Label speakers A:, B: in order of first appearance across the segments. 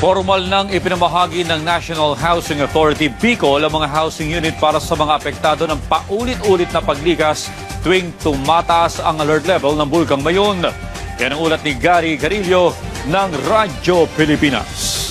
A: Formal nang ipinamahagi ng National Housing Authority Bicol ang mga housing unit para sa mga apektado ng paulit-ulit na paglikas tuwing tumataas ang alert level ng Bulkang Mayon. Yan ang ulat ni Gary Carillo ng Radyo Pilipinas.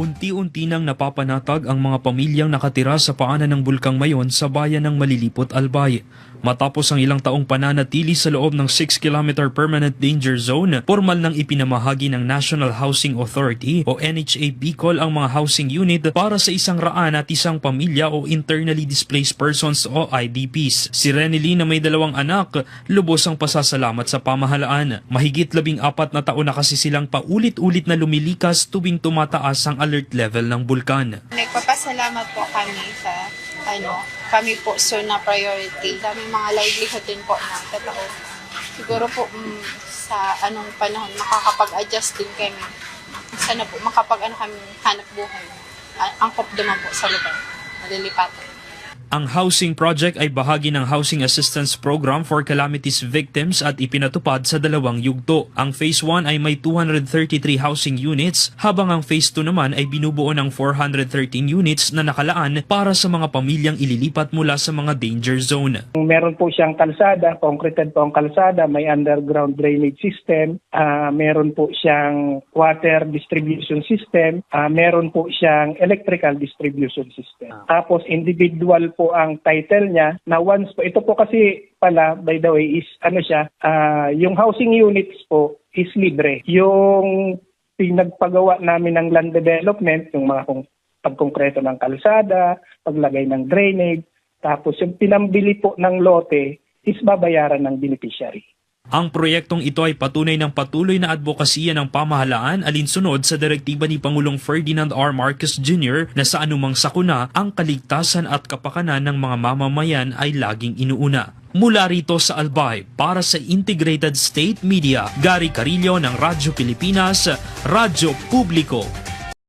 B: Unti-unti nang napapanatag ang mga pamilyang nakatira sa paanan ng Bulkang Mayon sa bayan ng Malilipot, Albay. Matapos ang ilang taong pananatili sa loob ng 6-kilometer permanent danger zone, formal nang ipinamahagi ng National Housing Authority o NHA Bicol ang mga housing unit para sa 100 at isang pamilya o internally displaced persons o IDPs. Si Renely na may 2 anak, lubos ang pasasalamat sa pamahalaan. Mahigit 14 na taon na kasi silang paulit-ulit na lumilikas tuwing tumataas ang alert level ng bulkan.
C: Nagpapasalamat po kami sa kami po so na priority. Dami mga livelihood din po na totoo. Siguro po sa anong panahon makakapag-adjust din kami. Sana po kami hanap buhay. Angkop naman po sa lugar. Malilipatan.
B: Ang housing project ay bahagi ng Housing Assistance Program for Calamities Victims at ipinatupad sa 2 yugto. Ang Phase 1 ay may 233 housing units, habang ang Phase 2 naman ay binubuo ng 413 units na nakalaan para sa mga pamilyang ililipat mula sa mga danger zone.
D: Meron po siyang kalsada, concreted po ang kalsada, may underground drainage system, meron po siyang water distribution system, meron po siyang electrical distribution system. Tapos individual po ang title niya na once po, ito po kasi pala by the way is yung housing units po is libre. Yung pinagpagawa namin ng land development, yung mga pagkonkreto ng kalsada, paglagay ng drainage, tapos yung pinambili po ng lote is babayaran ng beneficiary.
B: Ang proyektong ito ay patunay ng patuloy na advokasya ng pamahalaan alinsunod sa direktiba ni Pangulong Ferdinand R. Marcos Jr. na sa anumang sakuna, ang kaligtasan at kapakanan ng mga mamamayan ay laging inuuna. Mula rito sa Albay, para sa Integrated State Media, Gary Carillo ng Radyo Pilipinas, Radyo Publiko.